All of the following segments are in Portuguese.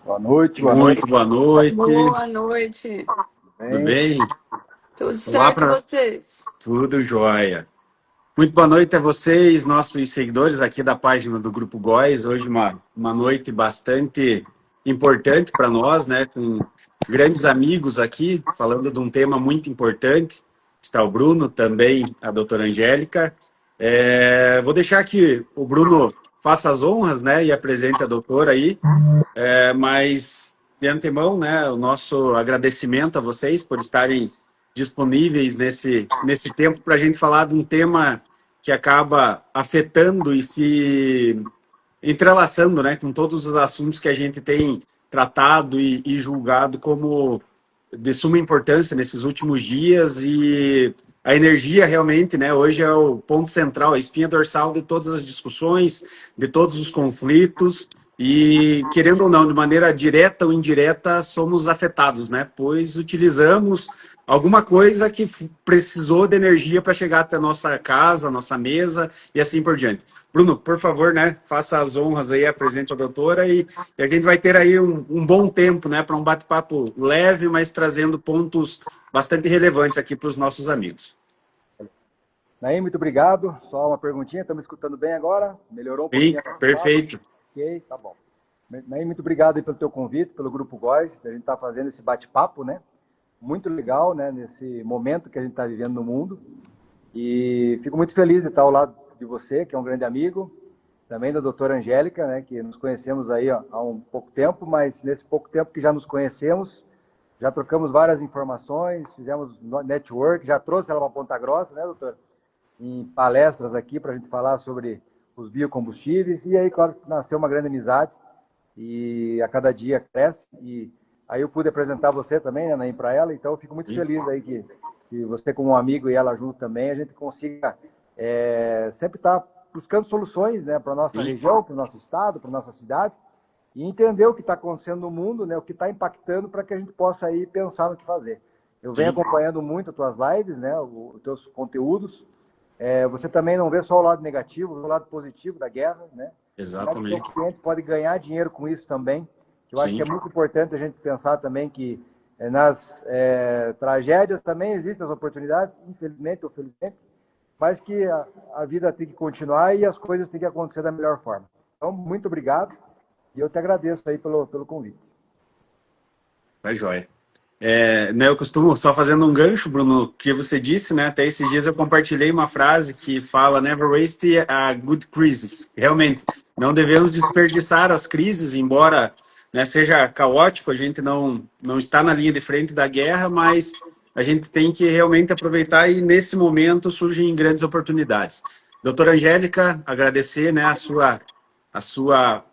Boa noite, boa noite. Muito boa noite, Boa noite. tudo Bem, bem? Tudo Olá certo e para vocês? tudo jóia. Muito boa noite a vocês, nossos seguidores aqui da página do Grupo Góis. Hoje uma noite bastante importante para nós, né? Com grandes amigos aqui, falando de um tema muito importante. Está o Bruno, também a doutora Angélica. Vou deixar que o Bruno faça as honras, né? E apresente a doutora aí. Mas, de antemão, né, o nosso agradecimento a vocês por estarem disponíveis nesse tempo para a gente falar de um tema que acaba afetando e se entrelaçando, né, com todos os assuntos que a gente tem tratado e julgado como de suma importância nesses últimos dias. E a energia realmente, né, hoje é o ponto central, a espinha dorsal de todas as discussões, de todos os conflitos. E, querendo ou não, de maneira direta ou indireta, somos afetados, né? Pois utilizamos alguma coisa que precisou de energia para chegar até a nossa casa, nossa mesa e assim por diante. Bruno, por favor, né, faça as honras aí, apresente a doutora e a gente vai ter aí um bom tempo, né, para um bate-papo leve, mas trazendo pontos bastante relevantes aqui para os nossos amigos. Naim, muito obrigado. Só uma perguntinha, estamos escutando bem agora? Melhorou um Sim, pouquinho a fala? perfeito. Ok, tá bom. Naim, muito obrigado aí pelo teu convite, pelo Grupo Góis. A gente está fazendo esse bate-papo, né? Muito legal, né? Nesse momento que a gente está vivendo no mundo. E fico muito feliz de estar ao lado de você, que é um grande amigo, também da doutora Angélica, né? Que nos conhecemos aí ó, há um pouco tempo, mas nesse pouco tempo que já nos conhecemos, já trocamos várias informações, fizemos network, já trouxe ela para Ponta Grossa, né, doutora? Em palestras aqui para a gente falar sobre os biocombustíveis. E aí, claro, nasceu uma grande amizade e a cada dia cresce. E aí eu pude apresentar você também, né, para ela. Então eu fico muito Sim, feliz aí que você como um amigo e ela junto também, a gente consiga sempre estar buscando soluções, né, para a nossa sim, região, para o nosso estado, para a nossa cidade e entender o que está acontecendo no mundo, né, o que está impactando para que a gente possa aí pensar no que fazer. Eu venho sim, acompanhando muito as tuas lives, né, os teus conteúdos. Você também não vê só o lado negativo, vê o lado positivo da guerra, né? Como é que o seu exatamente. cliente pode ganhar dinheiro com isso também? Que eu acho que é Sim, muito importante a gente pensar também que nas tragédias também existem as oportunidades, infelizmente ou felizmente, mas que a vida tem que continuar e as coisas têm que acontecer da melhor forma. Então, muito obrigado e eu te agradeço aí pelo convite. tá joia. Né, eu costumo, só fazendo um gancho, Bruno, que você disse, né? Até esses dias eu compartilhei uma frase que fala Never waste a good crisis. Realmente, não devemos desperdiçar as crises, embora, né, seja caótico, a gente não está na linha de frente da guerra, mas a gente tem que realmente aproveitar e nesse momento surgem grandes oportunidades. Doutora Angélica, agradecer, né, a sua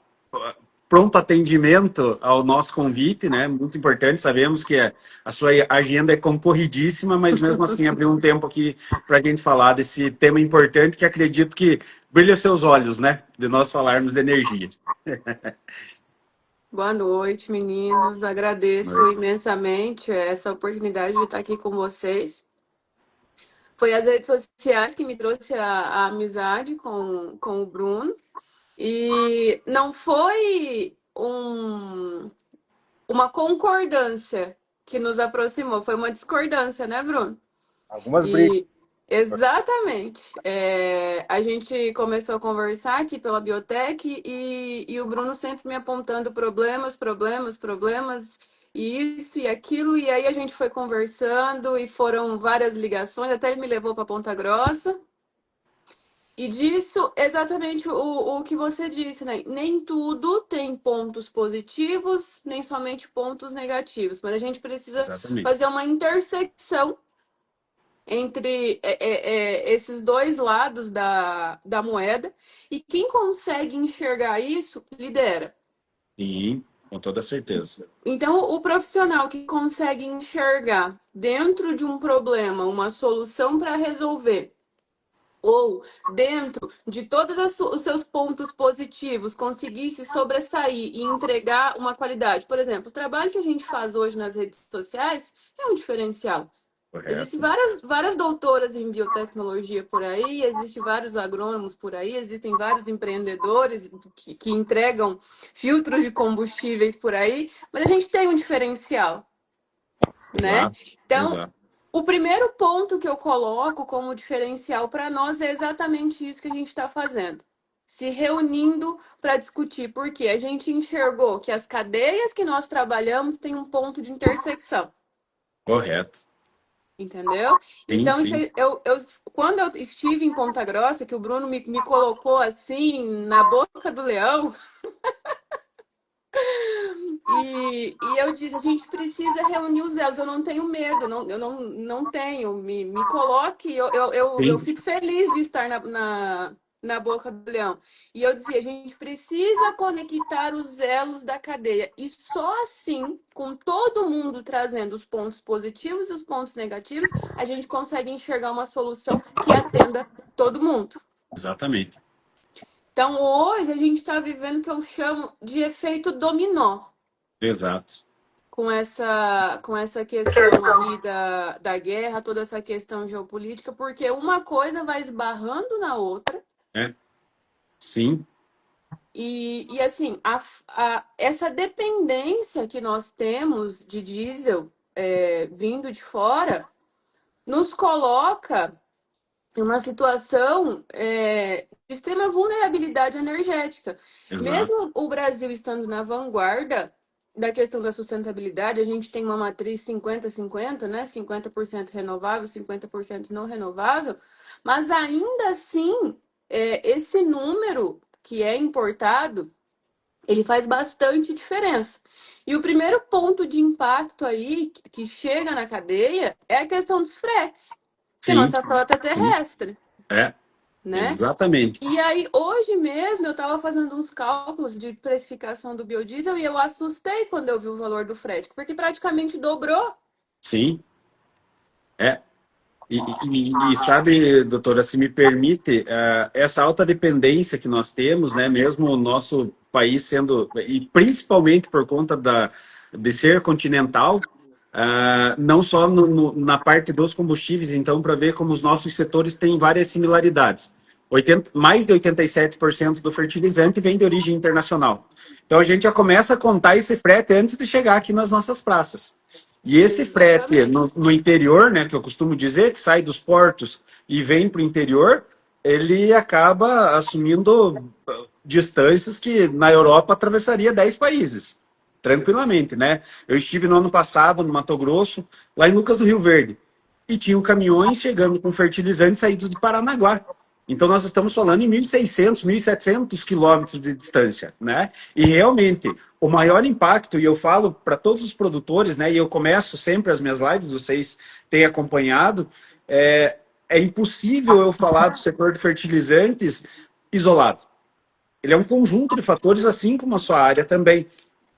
pronto atendimento ao nosso convite, né? Muito importante. Sabemos que a sua agenda é concorridíssima, mas mesmo assim abriu um tempo aqui para a gente falar desse tema importante que acredito que brilha os seus olhos, né? De nós falarmos de energia. Boa noite, meninos. Agradeço Noite. imensamente essa oportunidade de estar aqui com vocês. Foi as redes sociais que me trouxe a amizade com o Bruno. E não foi uma concordância que nos aproximou, foi uma discordância, né, Bruno? Algumas brigas. E exatamente. A gente começou a conversar aqui pela Biotech e o Bruno sempre me apontando problemas, problemas, problemas, e isso e aquilo. E aí a gente foi conversando e foram várias ligações, até ele me levou para Ponta Grossa. E disso, exatamente o que você disse, né? Nem tudo tem pontos positivos, nem somente pontos negativos, mas a gente precisa Exatamente. fazer uma intersecção entre esses dois lados da moeda, e quem consegue enxergar isso, lidera. Sim, com toda certeza. Então, o profissional que consegue enxergar dentro de um problema uma solução para resolver, ou dentro de todos os seus pontos positivos, conseguir se sobressair e entregar uma qualidade. Por exemplo, o trabalho que a gente faz hoje nas redes sociais é um diferencial. Existem Correto. várias doutoras em biotecnologia por aí, existem vários agrônomos por aí, existem vários empreendedores que entregam filtros de combustíveis por aí, mas a gente tem um diferencial, né? Exato. Então, Exato. o primeiro ponto que eu coloco como diferencial para nós é exatamente isso que a gente está fazendo. Se reunindo para discutir, porque a gente enxergou que as cadeias que nós trabalhamos têm um ponto de intersecção. Correto. Entendeu? Sim, Então, sim. quando eu estive em Ponta Grossa, que o Bruno me colocou assim, na boca do leão, e eu disse, a gente precisa reunir os elos, eu não tenho medo, eu não tenho, me coloque, eu Sim, fico feliz de estar na boca do leão. E eu dizia, a gente precisa conectar os elos da cadeia. E só assim, com todo mundo trazendo os pontos positivos e os pontos negativos, a gente consegue enxergar uma solução que atenda todo mundo. exatamente. Então, hoje, a gente está vivendo o que eu chamo de efeito dominó. Exato. Com essa questão aí da guerra, toda essa questão geopolítica, porque uma coisa vai esbarrando na outra, É. Sim, e assim, essa dependência que nós temos de diesel vindo de fora nos coloca em uma situação de extrema vulnerabilidade energética. exato. Mesmo o Brasil estando na vanguarda da questão da sustentabilidade, a gente tem uma matriz 50-50, né? 50% renovável, 50% não renovável, mas ainda assim, esse número que é importado, ele faz bastante diferença. E o primeiro ponto de impacto aí que chega na cadeia é a questão dos fretes, que é Sim, nossa frota é sim. terrestre, É, né? exatamente. E aí, hoje mesmo, eu estava fazendo uns cálculos de precificação do biodiesel e eu assustei quando eu vi o valor do frete, porque praticamente dobrou. Sim, é. E sabe, doutora, se me permite, essa alta dependência que nós temos, né, mesmo o nosso país sendo, e principalmente por conta de ser continental, não só na parte dos combustíveis, então, para ver como os nossos setores têm várias similaridades. Mais de 87% do fertilizante vem de origem internacional. Então, a gente já começa a contar esse frete antes de chegar aqui nas nossas praças. E esse frete Exatamente. no interior, né, que eu costumo dizer, que sai dos portos e vem para o interior, ele acaba assumindo distâncias que na Europa atravessaria 10 países, tranquilamente, né? Eu estive no ano passado no Mato Grosso, lá em Lucas do Rio Verde, e tinham caminhões chegando com fertilizantes saídos de Paranaguá. Então, nós estamos falando em 1.600, 1.700 quilômetros de distância, né? E realmente, o maior impacto, e eu falo para todos os produtores, né? E eu começo sempre as minhas lives, vocês têm acompanhado, é impossível eu falar do setor de fertilizantes isolado. Ele é um conjunto de fatores, assim como a sua área também.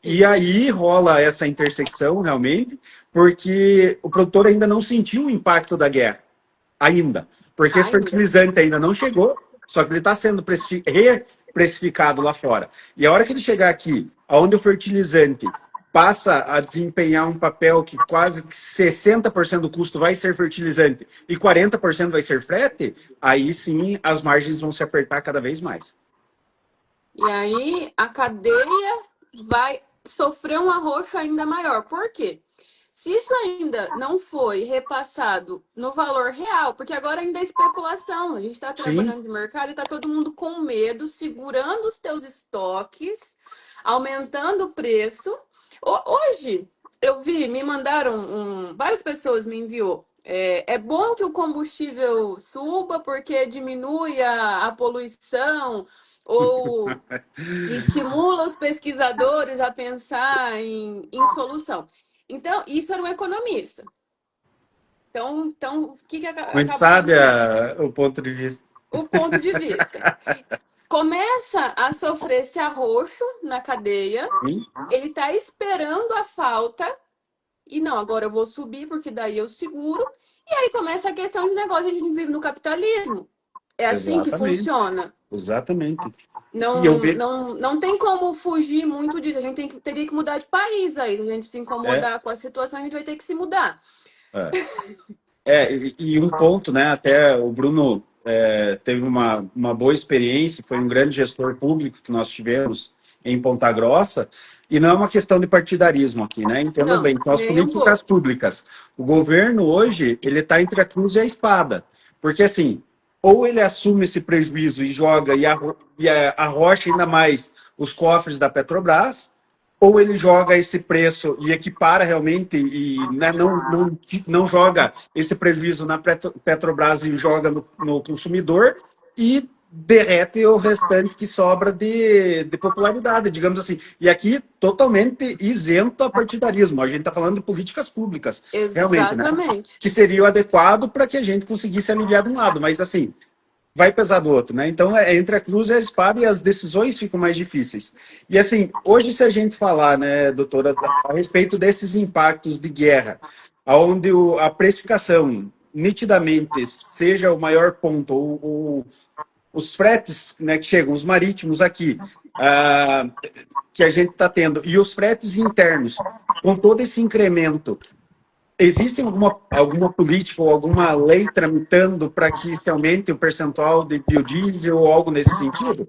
E Sim. aí rola essa intersecção, realmente, porque o produtor ainda não sentiu o impacto da guerra ainda, porque esse Ainda. fertilizante ainda não chegou, só que ele está sendo reprecificado lá fora. E a hora que ele chegar aqui, onde o fertilizante passa a desempenhar um papel que quase 60% do custo vai ser fertilizante e 40% vai ser frete, aí sim as margens vão se apertar cada vez mais. E aí, a cadeia vai sofrer um arroxo ainda maior. Por quê? Se isso ainda não foi repassado no valor real, porque agora ainda é especulação, a gente está Sim, trabalhando de mercado e está todo mundo com medo, segurando os teus estoques, aumentando o preço. Hoje, eu vi, me mandaram, várias pessoas me enviou. É bom que o combustível suba porque diminui a poluição, ou estimula os pesquisadores a pensar em solução. Então, isso era um economista. Então o que muito acaba sabe acontecendo? o ponto de vista. O ponto de vista. Começa a sofrer esse arroxo na cadeia, Sim, ele está esperando a falta, e não, agora eu vou subir porque daí eu seguro. E aí começa a questão de negócio, a gente vive no capitalismo. É assim que exatamente, funciona. exatamente. E eu vejo, Não tem como fugir muito disso. A gente teria que mudar de país aí. Se a gente se é, incomodar com a situação, a gente vai ter que se mudar. é. E um ponto, né? Até o Bruno teve uma boa experiência, foi um grande gestor público que nós tivemos em Ponta Grossa, e não é uma questão de partidarismo aqui, né? Entendam Não, bem, são as nem um políticas pouco. públicas. O governo hoje, ele está entre a cruz e a espada, porque assim, ou ele assume esse prejuízo e joga e arrocha ainda mais os cofres da Petrobras, ou ele joga esse preço e equipara realmente e né, não joga esse prejuízo na Petrobras e joga no consumidor e derrete o restante que sobra de popularidade, digamos assim. E aqui totalmente isento a partidarismo. A gente está falando de políticas públicas, realmente, né? Exatamente. Que seria o adequado para que a gente conseguisse aliviar de um lado. Mas assim, vai pesar do outro, né? Então, entre a cruz e a espada e as decisões ficam mais difíceis. E assim, hoje se a gente falar, né, doutora, a respeito desses impactos de guerra, onde a precificação nitidamente seja o maior ponto, os fretes, né, que chegam, os marítimos aqui, que a gente está tendo, e os fretes internos, com todo esse incremento, existe alguma política ou alguma lei tramitando para que se aumente o percentual de biodiesel ou algo nesse sentido?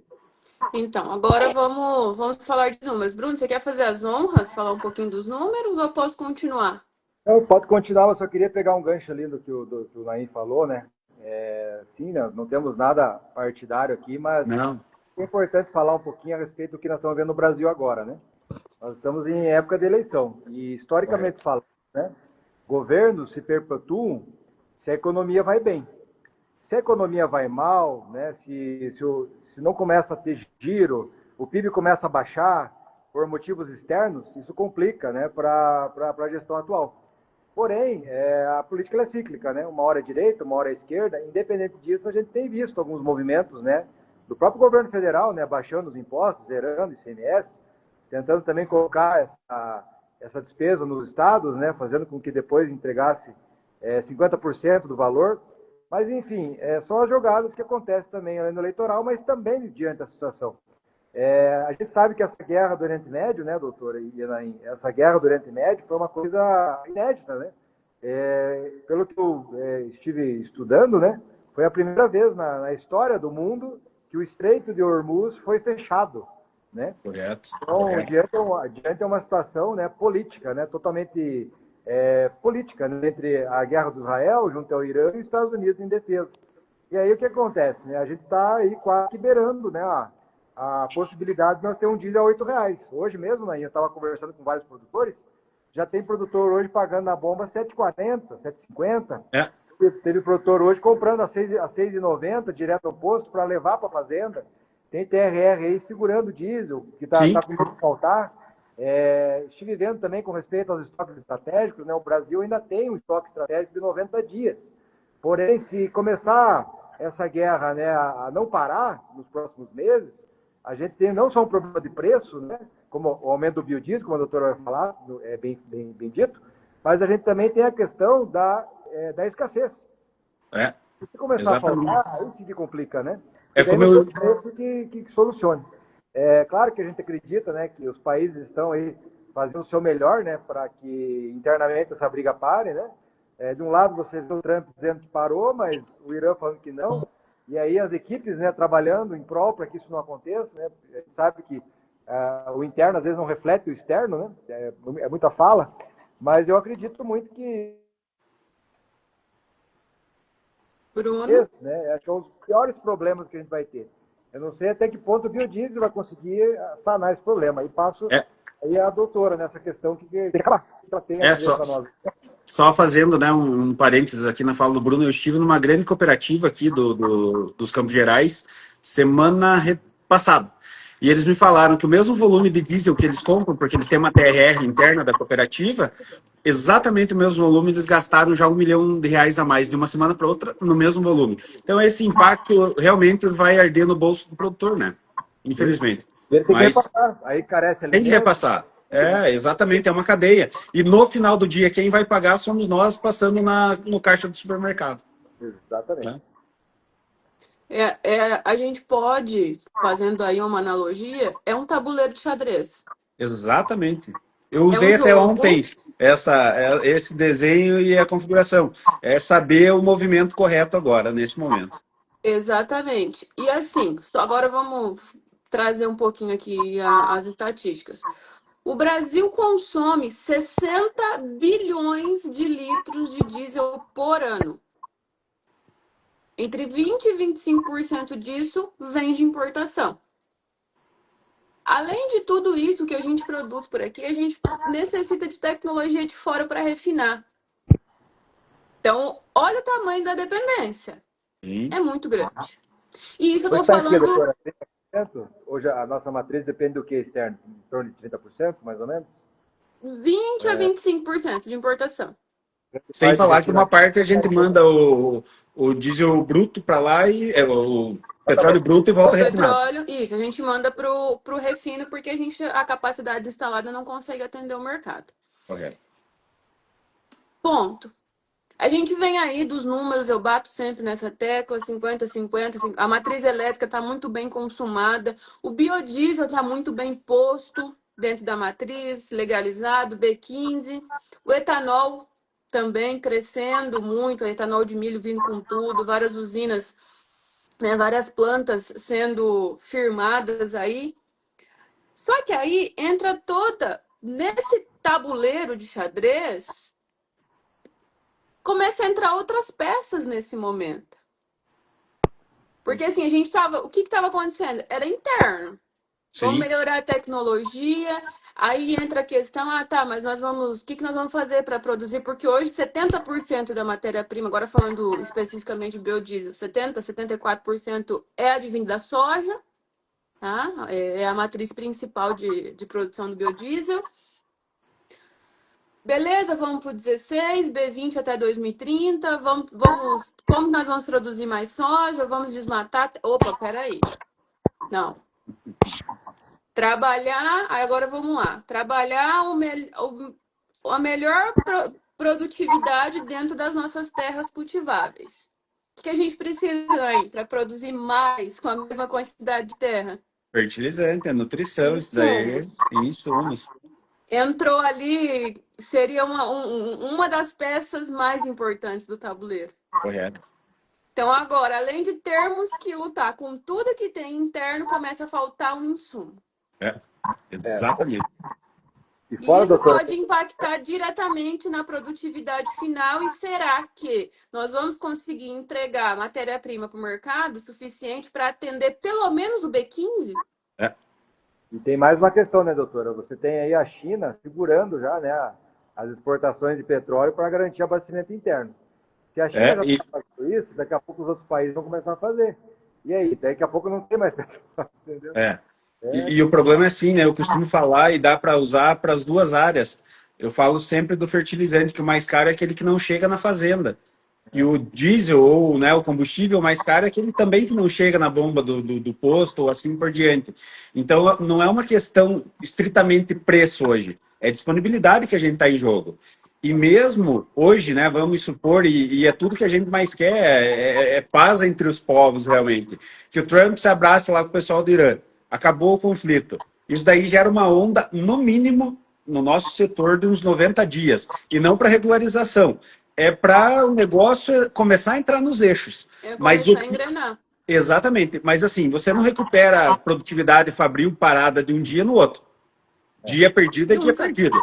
Então, agora vamos falar de números. Bruno, você quer fazer as honras, falar um pouquinho dos números ou eu posso continuar? Então, pode continuar, eu só queria pegar um gancho ali do que o Naim falou, né? Sim, né, não temos nada partidário aqui, mas Não. é importante falar um pouquinho a respeito do que nós estamos vendo no Brasil agora, né? Nós estamos em época de eleição e, historicamente falando, né, governos se perpetuam se a economia vai bem. Se a economia vai mal, né, se não começa a ter giro, o PIB começa a baixar por motivos externos, isso complica, né, para a gestão atual. Porém, a política é cíclica, né? Uma hora é direita, uma hora é esquerda. Independente disso, a gente tem visto alguns movimentos, né, do próprio governo federal, né, baixando os impostos, zerando ICMS, tentando também colocar essa despesa nos estados, né, fazendo com que depois entregasse 50% do valor. Mas, enfim, são as jogadas que acontecem também além do eleitoral, mas também diante da situação. A gente sabe que essa guerra do Oriente Médio, né, doutora Ianaim, essa guerra do Oriente Médio foi uma coisa inédita, né? Pelo que eu estive estudando, né, foi a primeira vez na história do mundo que o Estreito de Hormuz foi fechado, né? Correto. Então, Correto. diante é uma situação, né, política, né, totalmente política, né, entre a guerra do Israel junto ao Irã e os Estados Unidos em defesa. E aí o que acontece? Né? A gente está aí quase que beirando, né, a possibilidade de nós ter um diesel a R$ 8. Hoje mesmo, né, eu estava conversando com vários produtores, já tem produtor hoje pagando na bomba 7,40, 7,50. Teve produtor hoje comprando a 6,90 direto ao posto para levar para a fazenda. Tem TRR aí segurando o diesel, que está com medo de faltar. Estive vendo também com respeito aos estoques estratégicos, né, o Brasil ainda tem um estoque estratégico de 90 dias. Porém, se começar essa guerra, né, a não parar nos próximos meses, a gente tem não só um problema de preço, né, como o aumento do biodiesel, como a doutora vai falar, bem dito, mas a gente também tem a questão da escassez. Se começar Exatamente. a faltar, aí sim que complica, né? Como eu... preço que solucione. Claro que a gente acredita, né, que os países estão aí fazendo o seu melhor, né, para que internamente essa briga pare, né? De um lado você vê o Trump dizendo que parou, mas o Irã falando que não. E aí as equipes, né, trabalhando em prol para que isso não aconteça, né? A gente sabe que o interno às vezes não reflete o externo, né? É muita fala, mas eu acredito muito que Bruno? né, acho que é um dos piores problemas que a gente vai ter. Eu não sei até que ponto o biodiesel vai conseguir sanar esse problema. E passo aí a doutora nessa questão que tem que acabar. Ela tem a dizer para nós. Só fazendo, né, um parênteses aqui na fala do Bruno, eu estive numa grande cooperativa aqui dos Campos Gerais semana passada. E eles me falaram que o mesmo volume de diesel que eles compram, porque eles têm uma TRR interna da cooperativa, exatamente o mesmo volume, eles gastaram já R$ 1 milhão a mais de uma semana para outra no mesmo volume. Então esse impacto realmente vai arder no bolso do produtor, né? Infelizmente. Ele tem que repassar, aí carece tem que repassar. Exatamente, é uma cadeia. E no final do dia, quem vai pagar somos nós passando no caixa do supermercado. Exatamente. A gente pode, fazendo aí uma analogia, é um tabuleiro de xadrez. Exatamente. Eu usei até ontem esse desenho e a configuração. É saber o movimento correto agora, nesse momento. Exatamente. E assim, só agora vamos trazer um pouquinho aqui as estatísticas. O Brasil consome 60 bilhões de litros de diesel por ano. Entre 20% e 25% disso vem de importação. Além de tudo isso que a gente produz por aqui, a gente necessita de tecnologia de fora para refinar. Então, olha o tamanho da dependência. Sim. É muito grande. E isso eu Hoje estou está em que, falando doutora? 30%? Hoje a nossa matriz depende do que externo? Em torno de 30%, mais ou menos? 20% a 25% de importação. Sem Parte falar que uma destinada. parte a gente manda o diesel bruto para lá e o petróleo bruto e volta O refinado. petróleo, isso, a gente manda para o refino porque a capacidade instalada não consegue atender o mercado. Correto. Ponto. A gente vem aí dos números, eu bato sempre nessa tecla, 50-50, a matriz elétrica está muito bem consumada, o biodiesel está muito bem posto dentro da matriz, legalizado, B15, o etanol também crescendo muito, o etanol de milho vindo com tudo, várias usinas, né, várias plantas sendo firmadas aí. Só que aí entra toda, nesse tabuleiro de xadrez, começa a entrar outras peças nesse momento. Porque assim, a gente tava. O que estava acontecendo? Era interno. Vamos Sim, melhorar a tecnologia. Aí entra a questão, tá, mas nós vamos. O que nós vamos fazer para produzir? Porque hoje 70% da matéria-prima, agora falando especificamente de biodiesel, 74% é advindo da soja, tá? É a matriz principal de produção do biodiesel. Beleza, vamos para o 16, B20 até 2030. Como nós vamos produzir mais soja? Vamos desmatar. Opa, peraí. Não. Trabalhar, agora vamos lá. Trabalhar a melhor produtividade dentro das nossas terras cultiváveis. O que a gente precisa aí para produzir mais com a mesma quantidade de terra? fertilizante, nutrição, isso daí, Insumos. insumos. Entrou ali, seria uma das peças mais importantes do tabuleiro. Correto. Então, agora, além de termos que lutar com tudo que tem interno, começa a faltar um insumo. Exatamente. E E fora, isso doutora, pode impactar diretamente na produtividade final. E será que nós vamos conseguir entregar matéria-prima para o mercado suficiente para atender pelo menos o B15? e tem mais uma questão, né, doutora? Você tem aí a China segurando já, né, as exportações de petróleo para garantir abastecimento interno. Se a China já E, está fazendo isso, daqui a pouco os outros países vão começar a fazer. E aí, daqui a pouco não tem mais petróleo, entendeu? é. E o problema é assim, né? Eu costumo falar e dá para usar para as duas áreas. Eu falo sempre do fertilizante, que o mais caro é aquele que não chega na fazenda. E o diesel, ou né, o combustível mais caro, é aquele também que não chega na bomba do posto, ou assim por diante. Então, não é uma questão estritamente preço hoje, é disponibilidade que a gente está em jogo. E mesmo hoje, né, vamos supor, e é tudo que a gente mais quer, é paz entre os povos, realmente. Que o Trump se abrace lá com o pessoal do Irã. Acabou o conflito. Isso daí gera uma onda, no mínimo, no nosso setor, de uns 90 dias. E não para regularização. É para o negócio começar a entrar nos eixos. Mas Começar a engrenar. exatamente. Mas assim, você não recupera a produtividade fabril parada de um dia no outro. Dia perdido é dia Nunca. perdido.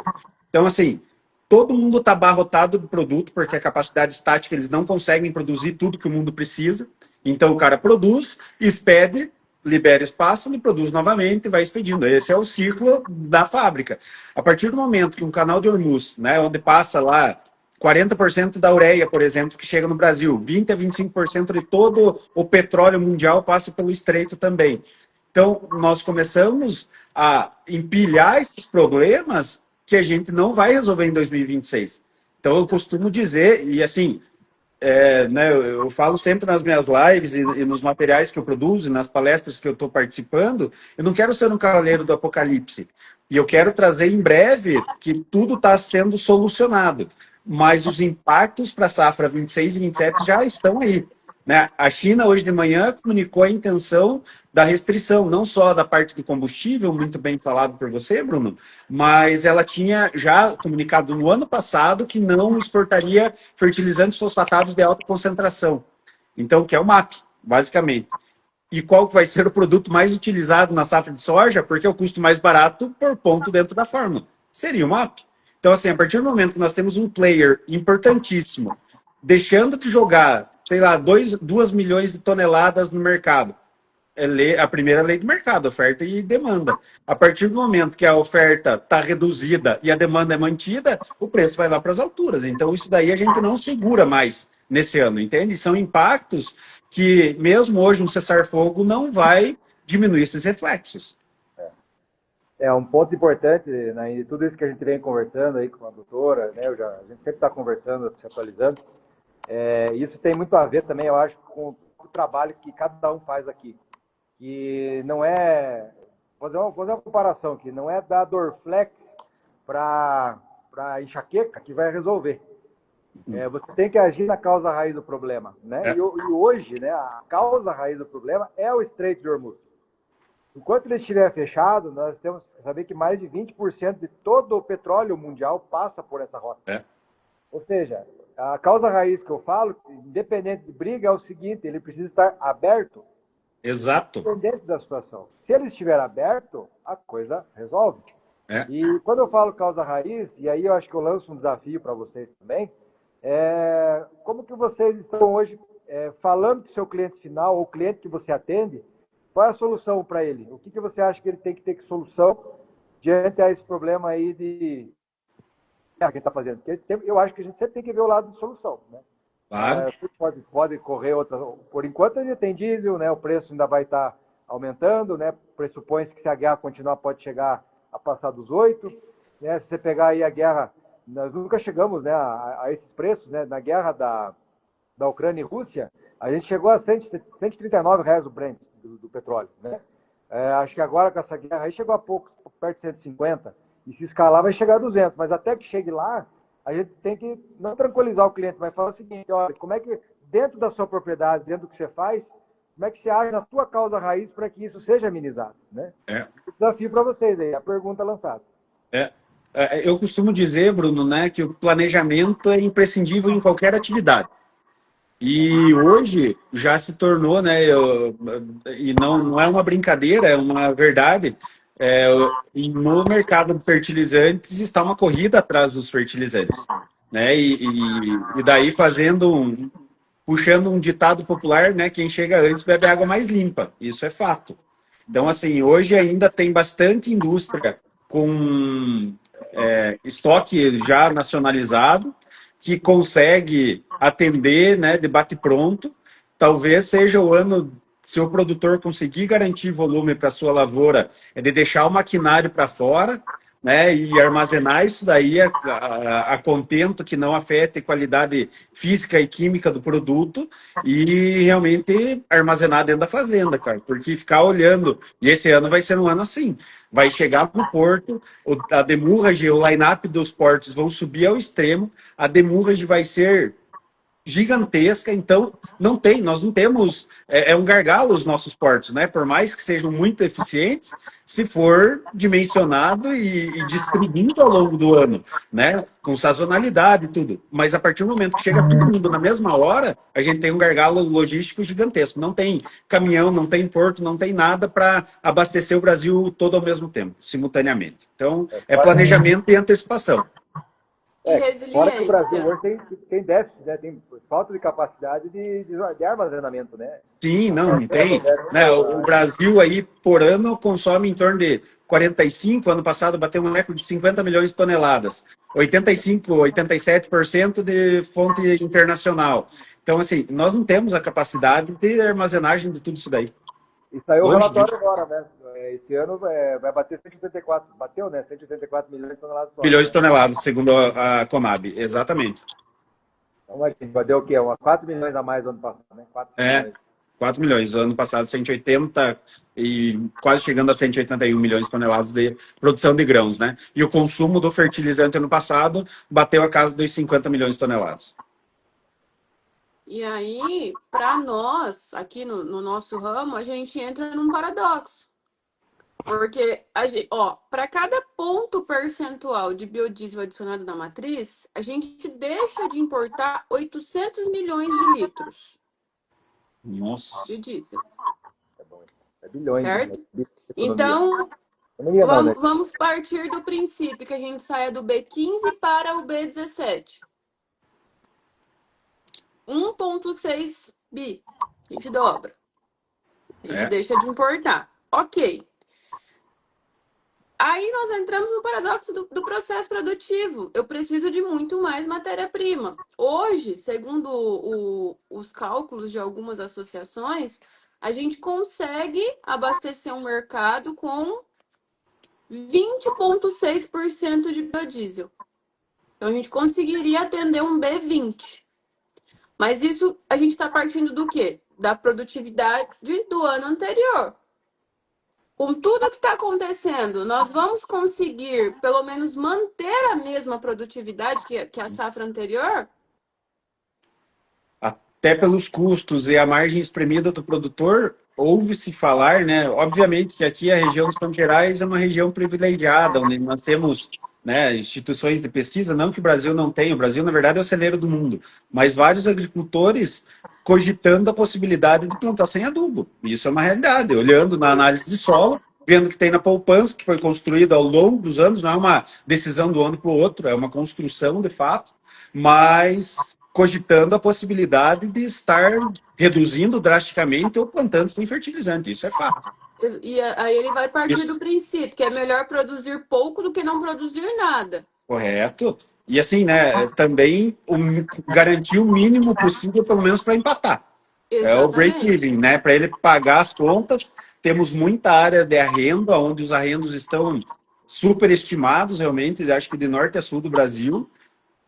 Então, assim, todo mundo está abarrotado de produto, porque a capacidade estática eles não conseguem produzir tudo que o mundo precisa. Então, o cara produz, expede, libera espaço, ele produz novamente e vai expedindo. Esse é o ciclo da fábrica. A partir do momento que um canal de Hormuz, né, onde passa lá 40% da ureia, por exemplo, que chega no Brasil, 20% a 25% de todo o petróleo mundial passa pelo estreito também. Então, nós começamos a empilhar esses problemas que a gente não vai resolver em 2026. Então, eu costumo dizer, e assim, né, eu falo sempre nas minhas lives e nos materiais que eu produzo, nas palestras que eu estou participando, eu não quero ser um cavaleiro do apocalipse. E eu quero trazer em breve que tudo está sendo solucionado. Mas os impactos para a safra 26 e 27 já estão aí. Né? A China, hoje de manhã, comunicou a intenção da restrição, não só da parte do combustível, muito bem falado por você, Bruno, mas ela tinha já comunicado no ano passado que não exportaria fertilizantes fosfatados de alta concentração. Então, que é o MAP, basicamente. E qual vai ser o produto mais utilizado na safra de soja? Porque é o custo mais barato por ponto dentro da fórmula. Seria o MAP. Então, assim, a partir do momento que nós temos um player importantíssimo, deixando de jogar, sei lá, 2 milhões de toneladas no mercado, é a primeira lei do mercado, oferta e demanda. A partir do momento que a oferta está reduzida e a demanda é mantida, o preço vai lá para as alturas. Então, isso daí a gente não segura mais nesse ano, entende? São impactos que, mesmo hoje, um cessar-fogo não vai diminuir esses reflexos. É um ponto importante, né, e tudo isso que a gente vem conversando aí com a doutora, né, a gente sempre está conversando, se atualizando, isso tem muito a ver também, eu acho, com o trabalho que cada um faz aqui. Que não é... Vou fazer uma comparação aqui. Não é dar Dorflex para enxaqueca que vai resolver. Você tem que agir na causa raiz do problema. Né? E hoje, né, a causa raiz do problema é o Estreito de Hormuz. Enquanto ele estiver fechado, nós temos que saber que mais de 20% de todo o petróleo mundial passa por essa rota. Ou seja, a causa raiz que eu falo, independente de briga, é o seguinte: ele precisa estar aberto. Exato. Independente da situação. Se ele estiver aberto, a coisa resolve. E quando eu falo causa raiz, e aí eu acho que eu lanço um desafio para vocês também, como que vocês estão hoje falando para o seu cliente final, ou cliente que você atende, qual é a solução para ele? O que você acha que ele tem que ter que solução diante a esse problema aí que a gente está fazendo? Porque eu acho que a gente sempre tem que ver o lado de solução, né? Claro. Pode correr outra. Por enquanto ainda tem diesel, né? O preço ainda vai estar aumentando, né? Pressupõe-se que se a guerra continuar pode chegar a passar dos 8, né? Se você pegar aí a guerra, nós nunca chegamos, né, a esses preços, né? Na guerra da Ucrânia e Rússia, a gente chegou a R$139 o Brent do petróleo, né? Acho que agora com essa guerra aí chegou a pouco, perto de 150, e se escalar vai chegar a 200, mas até que chegue lá, a gente tem que não tranquilizar o cliente, mas falar o seguinte: olha, como é que dentro da sua propriedade, dentro do que você faz, como é que você age na tua causa raiz para que isso seja amenizado, né? O desafio para vocês aí, a pergunta lançada. Eu costumo dizer, Bruno, né, que o planejamento é imprescindível em qualquer atividade. E hoje já se tornou, né, e não é uma brincadeira, é uma verdade, no mercado de fertilizantes está uma corrida atrás dos fertilizantes, né, e daí puxando um ditado popular, né, quem chega antes bebe água mais limpa, isso é fato. Então, assim, hoje ainda tem bastante indústria com estoque já nacionalizado, que consegue atender, né, de bate-pronto. Talvez seja o ano, se o produtor conseguir garantir volume para a sua lavoura, de deixar o maquinário para fora, né, e armazenar isso daí a contento, que não afete a qualidade física e química do produto, e realmente armazenar dentro da fazenda, cara, porque ficar olhando, e esse ano vai ser um ano assim, vai chegar no porto, a demurrage, o line-up dos portos vão subir ao extremo, a demurrage vai ser gigantesca, então nós não temos, um gargalo os nossos portos, né? Por mais que sejam muito eficientes, se for dimensionado e distribuído ao longo do ano, né? Com sazonalidade e tudo. Mas a partir do momento que chega todo mundo na mesma hora, a gente tem um gargalo logístico gigantesco. Não tem caminhão, não tem porto, não tem nada para abastecer o Brasil todo ao mesmo tempo, simultaneamente. Então, é planejamento e antecipação. Fora que o Brasil hoje tem déficit, né? Tem falta de capacidade de armazenamento, né? Sim, não tem. Né? O Brasil aí, por ano, consome em torno de 45, ano passado bateu um recorde de 50 milhões de toneladas. 85, 87% de fonte internacional. Então, assim, nós não temos a capacidade de armazenagem de tudo isso daí. E saiu o relatório agora, né? Esse ano vai bater 184, bateu, né? 184 milhões de toneladas. Milhões de toneladas, segundo a Conab, exatamente. Então, vai deu o quê? 4 milhões a mais no ano passado, né? 4 milhões. Ano passado, 180 e quase chegando a 181 milhões de toneladas de produção de grãos, né? E o consumo do fertilizante ano passado bateu a casa dos 50 milhões de toneladas. E aí, para nós, aqui no nosso ramo, a gente entra num paradoxo. Porque, ó, para cada ponto percentual de biodiesel adicionado na matriz, a gente deixa de importar 800 milhões de litros de Nossa. diesel, É bom. É bilhões, né? certo? De economia. Então, Economia não, né? vamos partir do princípio que a gente saia do B15 para o B17. 1,6 bi. A gente dobra. A gente É. deixa de importar. Ok. Aí nós entramos no paradoxo do processo produtivo. Eu preciso de muito mais matéria-prima. Hoje, segundo os cálculos de algumas associações, a gente consegue abastecer um mercado com 20,6% de biodiesel. Então, a gente conseguiria atender um B20. Mas isso a gente está partindo do quê? Da produtividade do ano anterior. Com tudo que está acontecendo, nós vamos conseguir, pelo menos, manter a mesma produtividade que a safra anterior? Até pelos custos e a margem espremida do produtor, ouve-se falar, né? Obviamente que aqui a região dos Campos Gerais é uma região privilegiada, onde nós temos, né, instituições de pesquisa, não que o Brasil não tenha, o Brasil, na verdade, é o celeiro do mundo, mas vários agricultores cogitando a possibilidade de plantar sem adubo. Isso é uma realidade, olhando na análise de solo, vendo que tem na poupança, que foi construída ao longo dos anos, não é uma decisão do ano para o outro, é uma construção de fato, mas cogitando a possibilidade de estar reduzindo drasticamente ou plantando sem fertilizante. Isso é fato. E aí ele vai partir do Isso, princípio que é melhor produzir pouco do que não produzir nada. correto. E assim, né, também garantir o mínimo possível, pelo menos para empatar. É o Exatamente. break-even, né? Para ele pagar as contas. Temos muita área de arrendo, onde os arrendos estão superestimados, realmente, acho que de norte a sul do Brasil.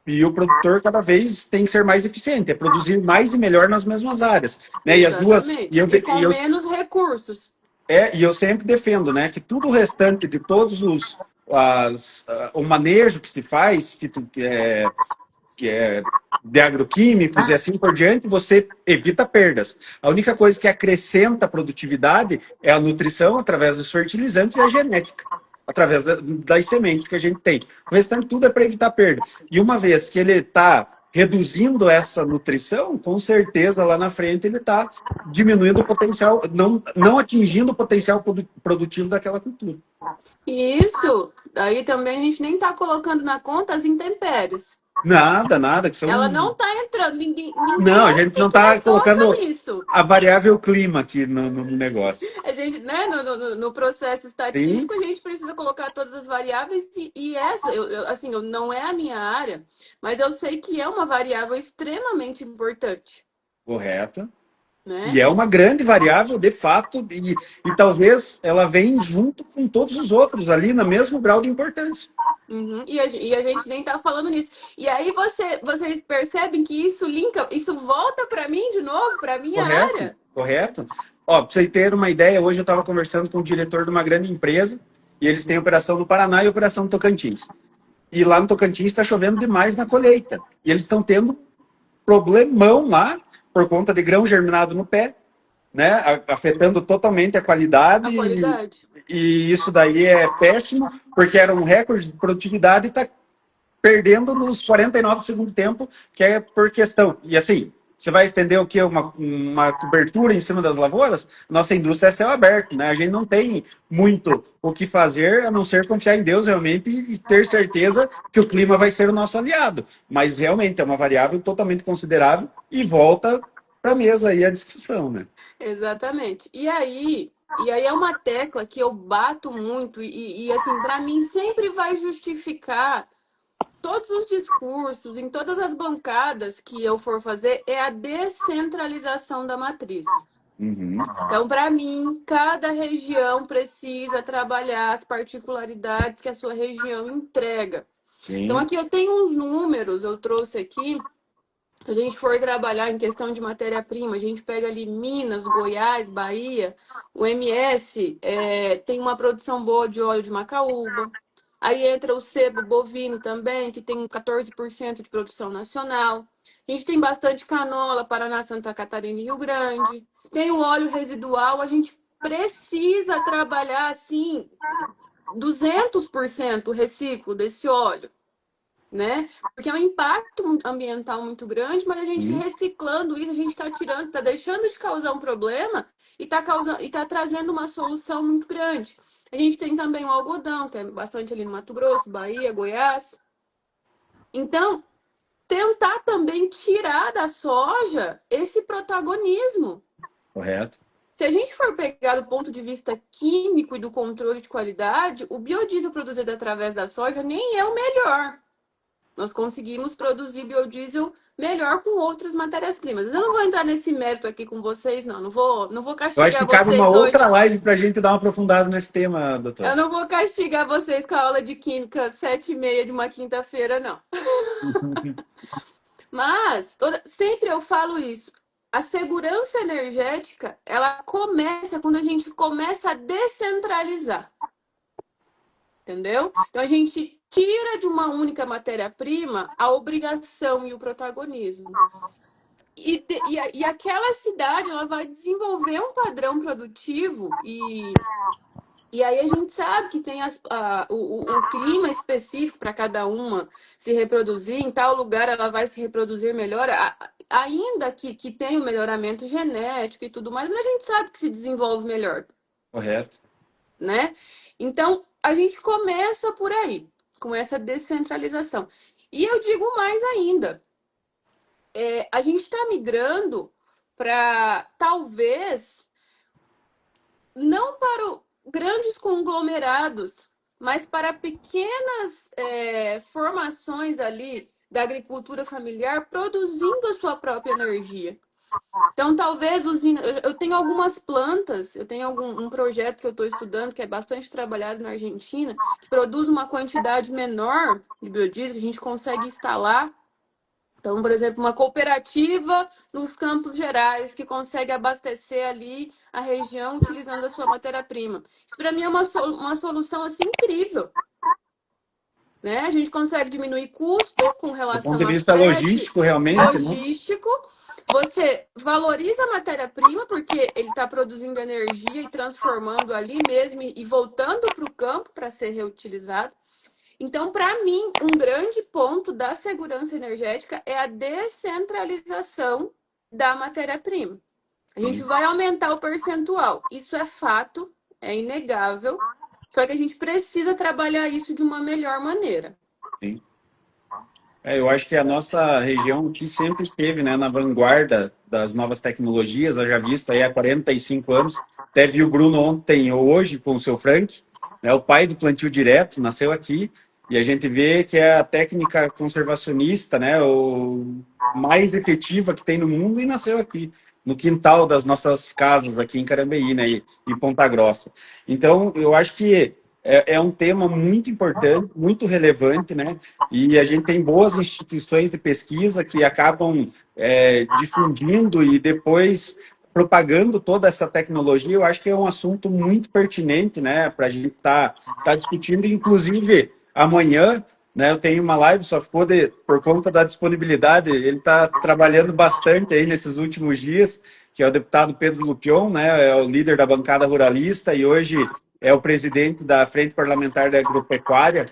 E o produtor cada vez tem que ser mais eficiente, é produzir mais e melhor nas mesmas áreas, né? E as duas, Exatamente. E com menos recursos. e eu sempre defendo, né, que tudo o restante de todos o manejo que se faz, que é de agroquímicos e assim por diante, você evita perdas. A única coisa que acrescenta a produtividade é a nutrição através dos fertilizantes e a genética, através das sementes que a gente tem. O restante tudo é para evitar perda. E uma vez que ele está reduzindo essa nutrição, com certeza lá na frente ele está diminuindo o potencial, não atingindo o potencial produtivo daquela cultura. E isso, aí também a gente nem está colocando na conta as intempéries. Nada, nada, que Ela são. não está entrando, Não, a ninguém gente não está sequer toca colocando nisso. a variável clima aqui no negócio. A gente, né, no processo Sim, estatístico, a gente precisa colocar todas as variáveis e essa, assim, não é a minha área, mas eu sei que é uma variável extremamente importante, correto. E né? é uma grande variável, de fato, e talvez ela vem junto com todos os outros ali, no mesmo grau de importância. Uhum. E a gente nem tá falando nisso. E aí vocês percebem que isso linka, isso volta para mim de novo, para minha Correto, área. correto. Ó, para você ter uma ideia, hoje eu estava conversando com o diretor de uma grande empresa, e eles têm operação no Paraná e operação no Tocantins. E lá no Tocantins está chovendo demais na colheita. E eles estão tendo problemão lá por conta de grão germinado no pé, né? Afetando totalmente a A qualidade. qualidade. E isso daí é péssimo, porque era um recorde de produtividade e está perdendo nos 49 do segundo tempo, que é por questão. E assim, você vai estender o quê? Uma cobertura em cima das lavouras? Nossa indústria é céu aberto, né? A gente não tem muito o que fazer a não ser confiar em Deus realmente e ter certeza que o clima vai ser o nosso aliado. Mas realmente é uma variável totalmente considerável e volta para a mesa aí a discussão, né? Exatamente. E aí é uma tecla que eu bato muito e assim, para mim sempre vai justificar todos os discursos, em todas as bancadas que eu for fazer, é a descentralização da matriz. Uhum. Então, para mim, cada região precisa trabalhar as particularidades que a sua região entrega. Então, Sim. aqui eu tenho uns números, eu trouxe aqui. Se a gente for trabalhar em questão de matéria-prima, a gente pega ali Minas, Goiás, Bahia, o MS tem uma produção boa de óleo de macaúba. Aí entra o sebo bovino também, que tem 14% de produção nacional. A gente tem bastante canola, Paraná, Santa Catarina e Rio Grande. Tem o óleo residual, a gente precisa trabalhar assim 200% o reciclo desse óleo, né? Porque é um impacto ambiental muito grande, mas a gente reciclando isso, a gente está tirando, está deixando de causar um problema e está trazendo uma solução muito grande. A gente tem também o algodão, que é bastante ali no Mato Grosso, Bahia, Goiás. Então, tentar também tirar da soja esse protagonismo. Correto. Se a gente for pegar do ponto de vista químico e do controle de qualidade, o biodiesel produzido através da soja nem é o melhor. Nós conseguimos produzir biodiesel melhor com outras matérias-primas. Eu não vou entrar nesse mérito aqui com vocês, não. Não vou Eu acho castigar que cabe uma vocês outra hoje. live para a gente dar uma aprofundada nesse tema, doutor. Eu não vou castigar vocês com a aula de química 7h30 de uma quinta-feira, não. Mas sempre eu falo isso. A segurança energética, ela começa quando a gente começa a descentralizar. Entendeu? Então a gente tira de uma única matéria-prima a obrigação e o protagonismo. E aquela cidade ela vai desenvolver um padrão produtivo e aí a gente sabe que tem o clima específico para cada uma se reproduzir, em tal lugar ela vai se reproduzir melhor, ainda que tenha o melhoramento genético e tudo mais, mas a gente sabe que se desenvolve melhor. Correto. Né? Então, a gente começa por aí, com essa descentralização. E eu digo mais ainda, a gente está migrando para, talvez, não para grandes conglomerados, mas para pequenas formações ali da agricultura familiar produzindo a sua própria energia. Então, talvez eu tenho algumas plantas, eu tenho um projeto que eu estou estudando, que é bastante trabalhado na Argentina, que produz uma quantidade menor de biodiesel, que a gente consegue instalar. Então, por exemplo, uma cooperativa nos Campos Gerais, que consegue abastecer ali a região utilizando a sua matéria-prima. Isso, para mim, é uma solução assim, incrível. Né? A gente consegue diminuir custo com relação do ponto de a vista logístico, realmente. logístico. Você valoriza a matéria-prima, porque ele está produzindo energia e transformando ali mesmo e voltando para o campo para ser reutilizado. Então, para mim, um grande ponto da segurança energética é a descentralização da matéria-prima. A gente vai aumentar o percentual. Isso é fato, é inegável. Só que a gente precisa trabalhar isso de uma melhor maneira. Sim. Eu acho que a nossa região aqui sempre esteve, né, na vanguarda das novas tecnologias, eu já visto aí há 45 anos. Até vi o Bruno ontem ou hoje com o seu Frank, né, o pai do plantio direto, nasceu aqui. E a gente vê que é a técnica conservacionista, né, o mais efetiva que tem no mundo e nasceu aqui, no quintal das nossas casas aqui em Carambeí, né, e Ponta Grossa. Então, eu acho que é um tema muito importante, muito relevante, né? E a gente tem boas instituições de pesquisa que acabam difundindo e depois propagando toda essa tecnologia. Eu acho que é um assunto muito pertinente, né? Para a gente tá discutindo, inclusive amanhã, né? Eu tenho uma live, só ficou por conta da disponibilidade. Ele está trabalhando bastante aí nesses últimos dias, que é o deputado Pedro Lupion, né? É o líder da bancada ruralista e hoje é o presidente da Frente Parlamentar da Agropecuária,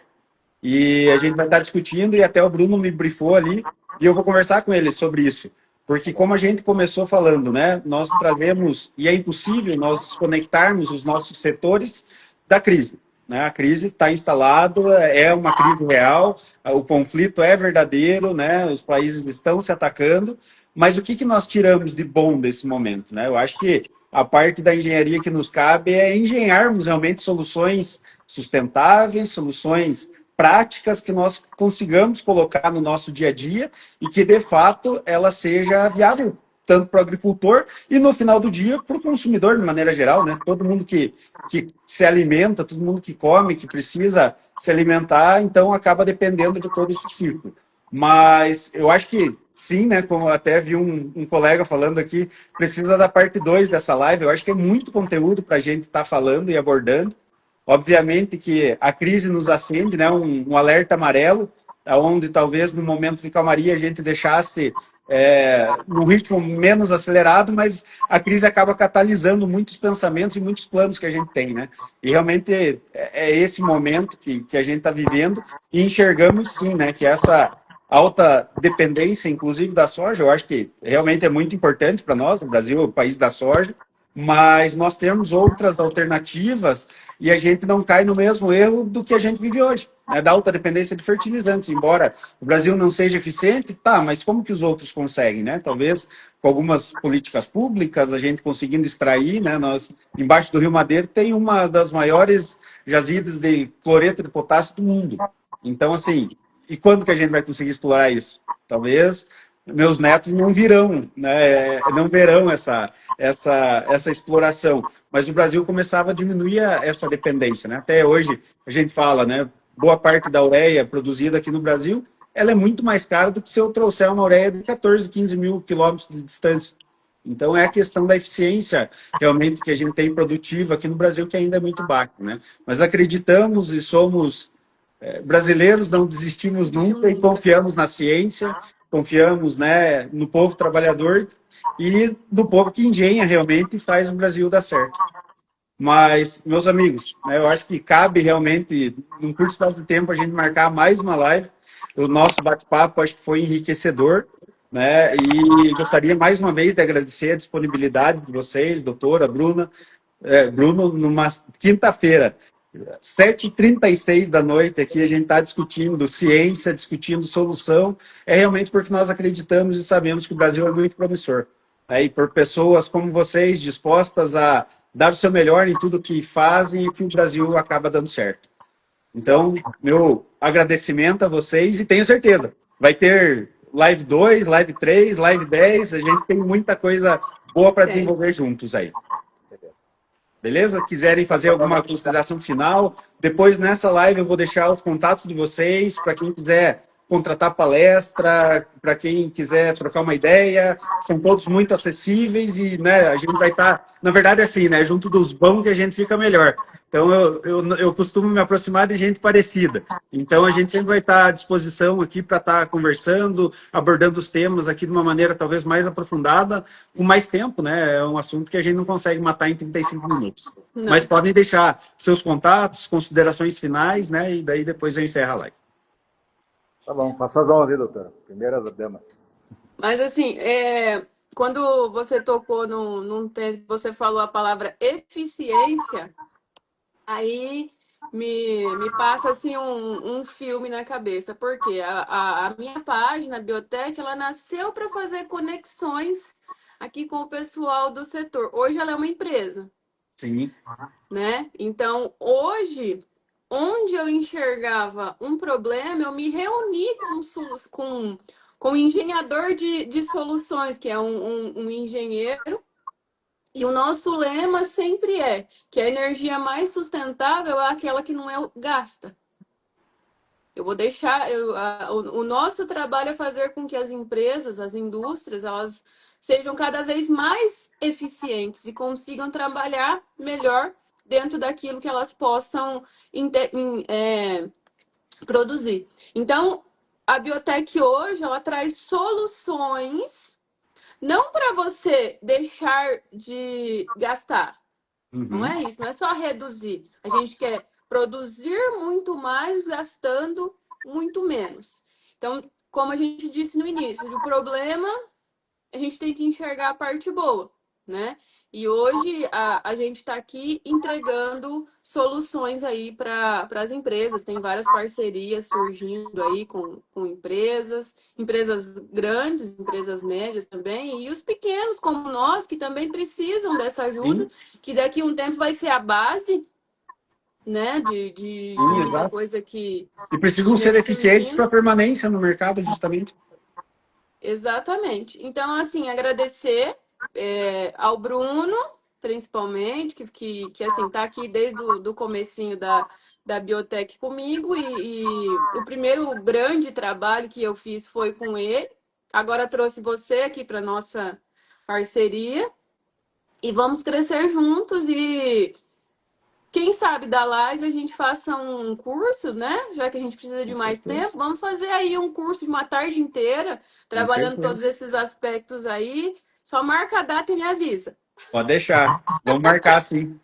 e a gente vai estar discutindo, e até o Bruno me brifou ali, e eu vou conversar com ele sobre isso. Porque como a gente começou falando, né, nós trazemos, e é impossível nós desconectarmos os nossos setores da crise. Né? A crise está instalada, é uma crise real, o conflito é verdadeiro, né? Os países estão se atacando, mas o que nós tiramos de bom desse momento? Né? Eu acho que a parte da engenharia que nos cabe é engenharmos realmente soluções sustentáveis, soluções práticas que nós consigamos colocar no nosso dia a dia e que, de fato, ela seja viável tanto para o agricultor e, no final do dia, para o consumidor, de maneira geral, né? Todo mundo que se alimenta, todo mundo que come, que precisa se alimentar, então acaba dependendo de todo esse ciclo. Mas eu acho que sim, né? Como até vi um colega falando aqui, precisa da parte 2 dessa live. Eu acho que é muito conteúdo para a gente estar falando e abordando. Obviamente que a crise nos acende, né, um alerta amarelo, onde talvez no momento de calmaria a gente deixasse num ritmo menos acelerado, mas a crise acaba catalisando muitos pensamentos e muitos planos que a gente tem, né? E realmente é esse momento que a gente está vivendo e enxergamos sim, né, que essa alta dependência, inclusive da soja, eu acho que realmente é muito importante para nós. O Brasil é o país da soja, mas nós temos outras alternativas e a gente não cai no mesmo erro do que a gente vive hoje, né, da alta dependência de fertilizantes. Embora o Brasil não seja eficiente, tá, mas como que os outros conseguem, né? Talvez com algumas políticas públicas, a gente conseguindo extrair, né? Nós, embaixo do Rio Madeiro, tem uma das maiores jazidas de cloreto de potássio do mundo. Então, assim, e quando que a gente vai conseguir explorar isso? Talvez meus netos não virão, né? Não verão essa exploração. Mas o Brasil começava a diminuir essa dependência, né? Até hoje a gente fala, né? Boa parte da ureia produzida aqui no Brasil, ela é muito mais cara do que se eu trouxer uma ureia de 14, 15 mil quilômetros de distância. Então é a questão da eficiência realmente que a gente tem produtiva aqui no Brasil que ainda é muito baixa, né? Mas acreditamos e somos brasileiros, não desistimos nunca e confiamos na ciência, confiamos, né, no povo trabalhador e no povo que engenha realmente e faz o Brasil dar certo. Mas, meus amigos, né, eu acho que cabe realmente, num curto espaço de tempo, a gente marcar mais uma live. O nosso bate-papo acho que foi enriquecedor, né? E gostaria mais uma vez de agradecer a disponibilidade de vocês, doutora Bruna, Bruno, numa quinta-feira, 7h36 da noite, aqui a gente está discutindo ciência, discutindo solução, é realmente porque nós acreditamos e sabemos que o Brasil é muito promissor. E por pessoas como vocês, dispostas a dar o seu melhor em tudo que fazem e que o Brasil acaba dando certo. Então, meu agradecimento a vocês e tenho certeza, vai ter live 2, live 3, live 10, a gente tem muita coisa boa para desenvolver juntos aí. Beleza? Quiserem fazer alguma consideração final, depois nessa live eu vou deixar os contatos de vocês para quem quiser contratar palestra, para quem quiser trocar uma ideia, são todos muito acessíveis e, né, a gente vai estar, na verdade é assim, né, junto dos bons que a gente fica melhor. Então eu costumo me aproximar de gente parecida. Então a gente sempre vai estar à disposição aqui para estar conversando, abordando os temas aqui de uma maneira talvez mais aprofundada, com mais tempo, né? É um assunto que a gente não consegue matar em 35 minutos. Não. Mas podem deixar seus contatos, considerações finais, né? E daí depois eu encerro a live. Tá bom, faça as honras aí, doutora. Primeiras damas. Mas assim, quando você tocou num texto, você falou a palavra eficiência, aí me passa assim um filme na cabeça, porque a minha página, a Biotech, ela nasceu para fazer conexões aqui com o pessoal do setor. Hoje ela é uma empresa. Sim. Né? Então, hoje, onde eu enxergava um problema, eu me reuni com um engenhador de soluções, que é um engenheiro. E o nosso lema sempre é que a energia mais sustentável é aquela que não é gasta. Eu vou deixar. O nosso trabalho é fazer com que as empresas, as indústrias, elas sejam cada vez mais eficientes e consigam trabalhar melhor dentro daquilo que elas possam produzir. Então, a Biotech hoje ela traz soluções não para você deixar de gastar. Não é isso, não é só reduzir. A gente quer produzir muito mais gastando muito menos. Então, como a gente disse no início, o problema a gente tem que enxergar a parte boa, né? E hoje a gente está aqui entregando soluções aí para as empresas. Tem várias parcerias surgindo aí com empresas grandes, empresas médias também, e os pequenos como nós, que também precisam dessa ajuda, que daqui a um tempo vai ser a base, né, de muita coisa que... E precisam ser eficientes para permanência no mercado, justamente. Exatamente. Então, assim, agradecer ao Bruno, principalmente, que assim, tá aqui desde o comecinho da Biotech comigo e o primeiro grande trabalho que eu fiz foi com ele. Agora trouxe você aqui para nossa parceria e vamos crescer juntos e quem sabe da live a gente faça um curso, né? Já que a gente precisa de Com mais tempo, certeza. vamos fazer aí um curso de uma tarde inteira, Com trabalhando todos certeza. esses aspectos aí. Só marca a data e me avisa. Pode deixar. Vamos marcar sim.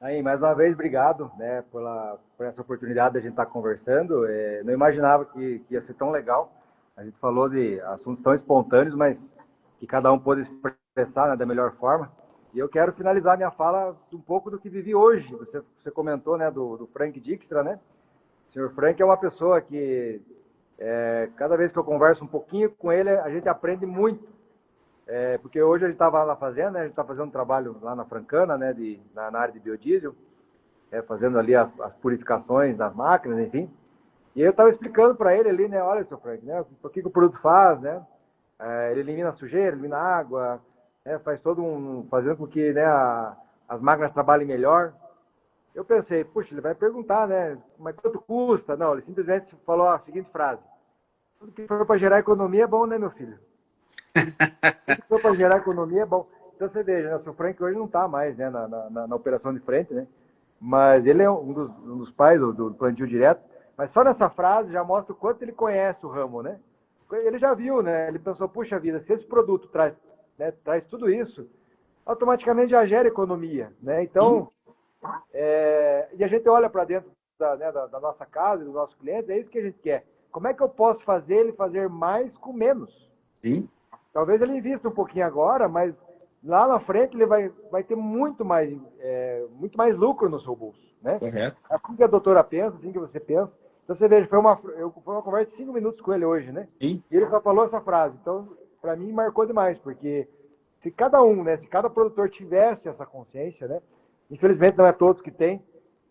Aí, mais uma vez, obrigado, né, por essa oportunidade de a gente estar conversando. Não imaginava que ia ser tão legal. A gente falou de assuntos tão espontâneos, mas que cada um pôde expressar, né, da melhor forma. E eu quero finalizar minha fala um pouco do que vivi hoje. Você comentou, né, do Frank Dijkstra, né? O senhor Frank é uma pessoa que, cada vez que eu converso um pouquinho com ele, a gente aprende muito. Porque hoje a gente estava lá na fazenda, né, a gente está fazendo um trabalho lá na Francana, né, na área de biodiesel, fazendo ali as purificações das máquinas, enfim. E eu estava explicando para ele ali, né, olha, seu Frank, né, o que o produto faz, né? Ele elimina a sujeira, elimina a água, né, faz fazendo com que, né, as máquinas trabalhem melhor. Eu pensei, puxa, ele vai perguntar, né, mas quanto custa? Não, ele simplesmente falou a seguinte frase: tudo que for para gerar economia é bom, né, meu filho? Tudo que for para gerar economia é bom. Então você veja, né, o seu Frank hoje não está mais, né, na operação de frente, né? Mas ele é um dos pais do plantio direto. Mas só nessa frase já mostra o quanto ele conhece o ramo, né? Ele já viu, né? Ele pensou, puxa vida, se esse produto traz, né, traz tudo isso, automaticamente já gera economia, né? Então, e a gente olha para dentro da nossa casa, dos nossos clientes, é isso que a gente quer. Como é que eu posso fazer ele fazer mais com menos? Sim. Talvez ele invista um pouquinho agora, mas lá na frente ele vai ter muito mais lucro no seu bolso, né? Correto. Assim que a doutora pensa, assim que você pensa. Então você veja, foi uma conversa de 5 minutos com ele hoje, né? Sim. E ele só falou essa frase. Então, para mim, marcou demais, porque se cada um, né, se cada produtor tivesse essa consciência, né? Infelizmente não é todos que têm,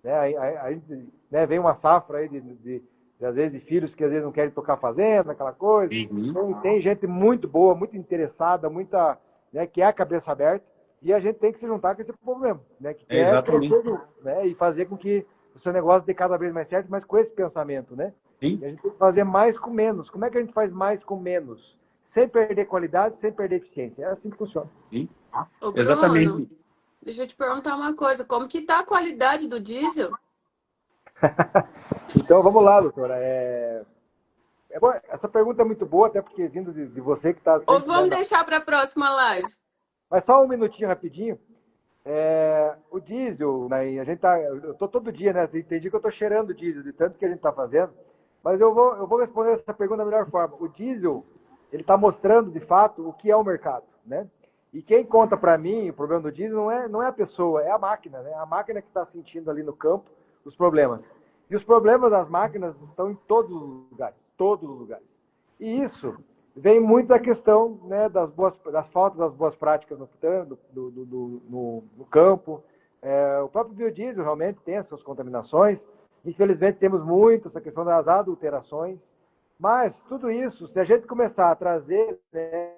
né? Aí, né, vem uma safra aí às vezes de filhos que às vezes não querem tocar fazenda, aquela coisa. Uhum. Então, tem gente muito boa, muito interessada, muita, né, que é a cabeça aberta, e a gente tem que se juntar com esse povo mesmo, né, que quer Exatamente. crescer, né, e fazer com que o seu negócio dê cada vez mais certo, mas com esse pensamento, né? Sim. E a gente tem que fazer mais com menos. Como é que a gente faz mais com menos? Sem perder qualidade, sem perder eficiência. É assim que funciona. Sim. Ô, Bruno, Exatamente. deixa eu te perguntar uma coisa. Como que tá a qualidade do diesel? Então, vamos lá, doutora. Essa pergunta é muito boa, até porque vindo de você que está sempre... Ou vamos deixar para a próxima live? Mas só um minutinho rapidinho. O diesel, né, eu estou todo dia, né? Tem dia que eu estou cheirando diesel, de tanto que a gente está fazendo. Mas eu vou responder essa pergunta da melhor forma. O diesel, ele está mostrando, de fato, o que é o mercado, né? E quem conta para mim o problema do diesel não é a pessoa, é a máquina, né? A máquina que está sentindo ali no campo os problemas. E os problemas das máquinas estão em todos os lugares, todos os lugares. E isso vem muito da questão, né, das faltas das boas práticas no campo. O próprio biodiesel realmente tem as suas contaminações. Infelizmente, temos muito essa questão das adulterações. Mas tudo isso, se a gente começar a trazer, né,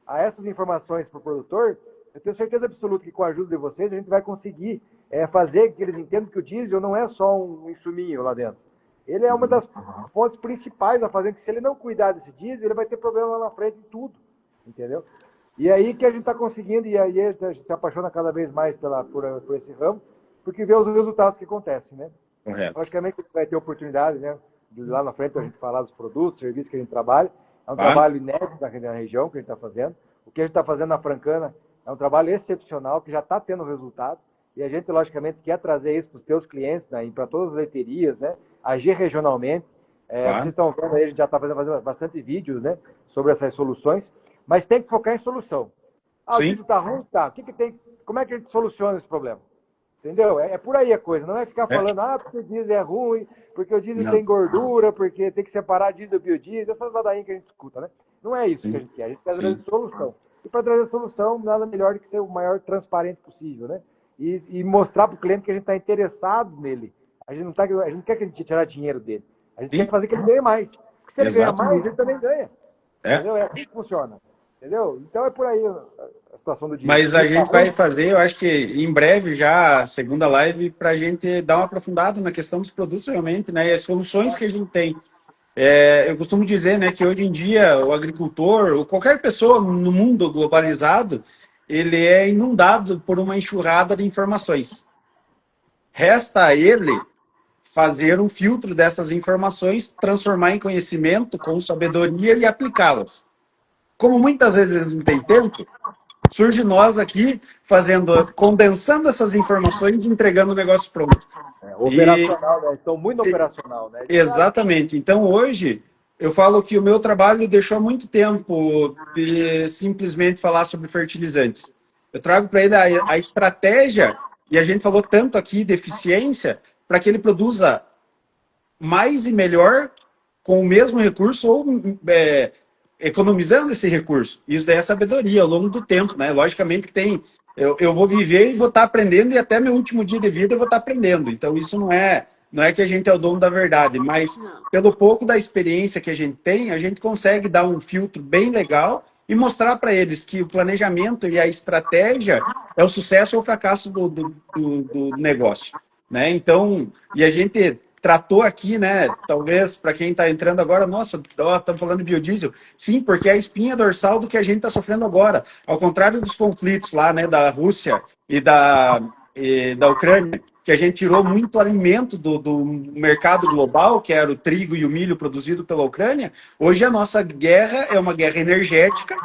a essas informações para o produtor, eu tenho certeza absoluta que com a ajuda de vocês a gente vai conseguir fazer que eles entendam que o diesel não é só um insuminho lá dentro. Ele é uma das fontes principais da fazenda, que se ele não cuidar desse diesel, ele vai ter problema lá na frente em tudo, entendeu? E aí que a gente está conseguindo, e aí a gente se apaixona cada vez mais por esse ramo, porque vê os resultados que acontecem, né? Correto. Logicamente, vai ter oportunidade, né, de lá na frente a gente falar dos produtos, serviços que a gente trabalha. É um trabalho inédito na região que a gente está fazendo. O que a gente está fazendo na Francana é um trabalho excepcional, que já está tendo resultado. E a gente, logicamente, quer trazer isso para os teus clientes, né, e para todas as leiterias, né, agir regionalmente. Vocês estão vendo aí, a gente já está fazendo bastante vídeos, né, sobre essas soluções, mas tem que focar em solução. O diesel está ruim? Tá. Como é que a gente soluciona esse problema? Entendeu? É por aí a coisa. Não é ficar falando, porque o diesel é ruim, porque o diesel tem gordura, porque tem que separar diesel do biodiesel, essas ladainhas que a gente escuta, né? Não é isso que a gente quer. A gente quer trazer solução. E para trazer solução, nada melhor do que ser o maior transparente possível, né? E mostrar para o cliente que a gente está interessado nele. A gente não quer que a gente tirar dinheiro dele. A gente quer fazer que ele ganhe mais. Porque se ele ganhar mais, ele também ganha. Entendeu? É assim que funciona. Entendeu? Então é por aí a situação do diesel. Mas a gente vai fazer, eu acho que em breve já, a segunda live, para a gente dar uma aprofundada na questão dos produtos realmente, né? E as soluções que a gente tem. Eu costumo dizer, né, que hoje em dia o agricultor, ou qualquer pessoa no mundo globalizado, ele é inundado por uma enxurrada de informações. Resta a ele fazer um filtro dessas informações, transformar em conhecimento com sabedoria e aplicá-las. Como muitas vezes eles não têm tempo, surge nós aqui condensando essas informações e entregando o negócio pronto. Operacional, né? Estão muito operacional, né? Exatamente. Então, hoje, eu falo que o meu trabalho deixou há muito tempo de simplesmente falar sobre fertilizantes. Eu trago para ele a estratégia, e a gente falou tanto aqui de eficiência, para que ele produza mais e melhor com o mesmo recurso ou economizando esse recurso. Isso daí é sabedoria ao longo do tempo, né? Logicamente que tem... Eu vou viver e vou estar aprendendo, e até meu último dia de vida eu vou estar aprendendo. Então, isso não é que a gente é o dono da verdade, mas pelo pouco da experiência que a gente tem, a gente consegue dar um filtro bem legal e mostrar para eles que o planejamento e a estratégia é o sucesso ou o fracasso do negócio, né? Então, e a gente tratou aqui, né? Talvez para quem está entrando agora, nossa, estamos falando de biodiesel. Sim, porque é a espinha dorsal do que a gente está sofrendo agora. Ao contrário dos conflitos lá, né, da Rússia e da Ucrânia, que a gente tirou muito alimento do mercado global, que era o trigo e o milho produzido pela Ucrânia, hoje a nossa guerra é uma guerra energética,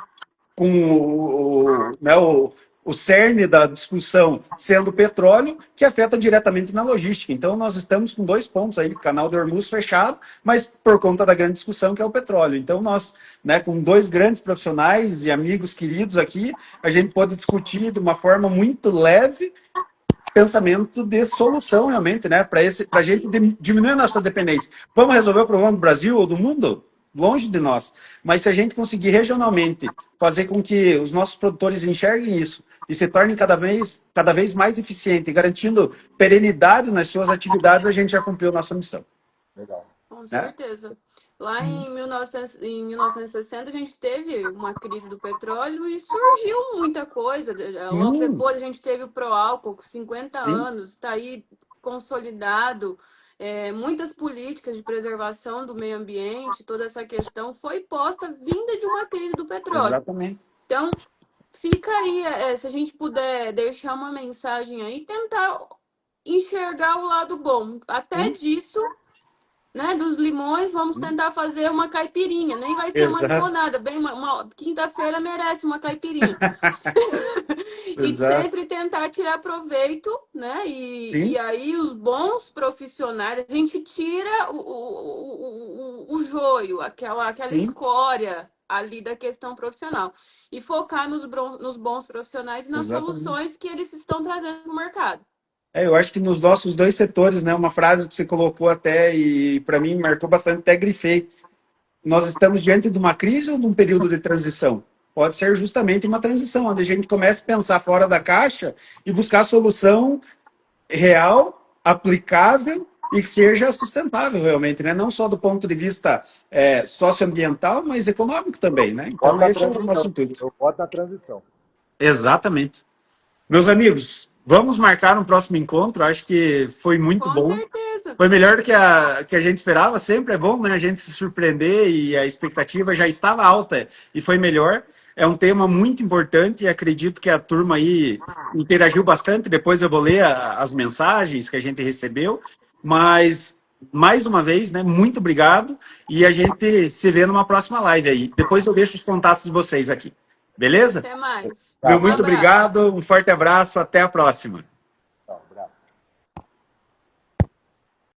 com o cerne da discussão sendo o petróleo, que afeta diretamente na logística. Então, nós estamos com 2 pontos aí, canal de Hormuz fechado, mas por conta da grande discussão que é o petróleo. Então, nós, né, com 2 grandes profissionais e amigos queridos aqui, a gente pode discutir de uma forma muito leve pensamento de solução, realmente, né? Para a gente diminuir a nossa dependência. Vamos resolver o problema do Brasil ou do mundo? Longe de nós. Mas se a gente conseguir regionalmente fazer com que os nossos produtores enxerguem isso e se tornem cada vez mais eficientes, garantindo perenidade nas suas atividades, a gente já cumpriu a nossa missão. Legal. Com certeza. Lá em 1960 a gente teve uma crise do petróleo e surgiu muita coisa. Logo depois a gente teve o Proálcool, com 50 anos, está aí consolidado. Muitas políticas de preservação do meio ambiente, toda essa questão foi posta vinda de uma crise do petróleo. Exatamente. Então, fica aí, se a gente puder deixar uma mensagem aí, tentar enxergar o lado bom. Até disso, né, dos limões, vamos tentar fazer uma caipirinha. Nem vai ser uma limonada, bem uma quinta-feira merece uma caipirinha. E sempre tentar tirar proveito, né? E aí os bons profissionais, a gente tira o joio, aquela escória ali da questão profissional. E focar nos bons profissionais e nas soluções que eles estão trazendo no mercado. Eu acho que nos nossos 2 setores, né, uma frase que você colocou até, e para mim marcou bastante, até grifei. Nós estamos diante de uma crise ou de um período de transição? Pode ser justamente uma transição, onde a gente começa a pensar fora da caixa e buscar solução real, aplicável e que seja sustentável realmente, né? Não só do ponto de vista socioambiental, mas econômico também, né? Então, esse é o nosso intuito. Eu voto na transição. Exatamente. Meus amigos, vamos marcar um próximo encontro. Acho que foi muito bom. Com certeza. Foi melhor do que a gente esperava. Sempre é bom, né? A gente se surpreender e a expectativa já estava alta e foi melhor. É um tema muito importante e acredito que a turma aí interagiu bastante. Depois eu vou ler as mensagens que a gente recebeu. Mas, mais uma vez, né? Muito obrigado. E a gente se vê numa próxima live aí. Depois eu deixo os contatos de vocês aqui. Beleza? Até mais. Muito obrigado. Um forte abraço. Até a próxima.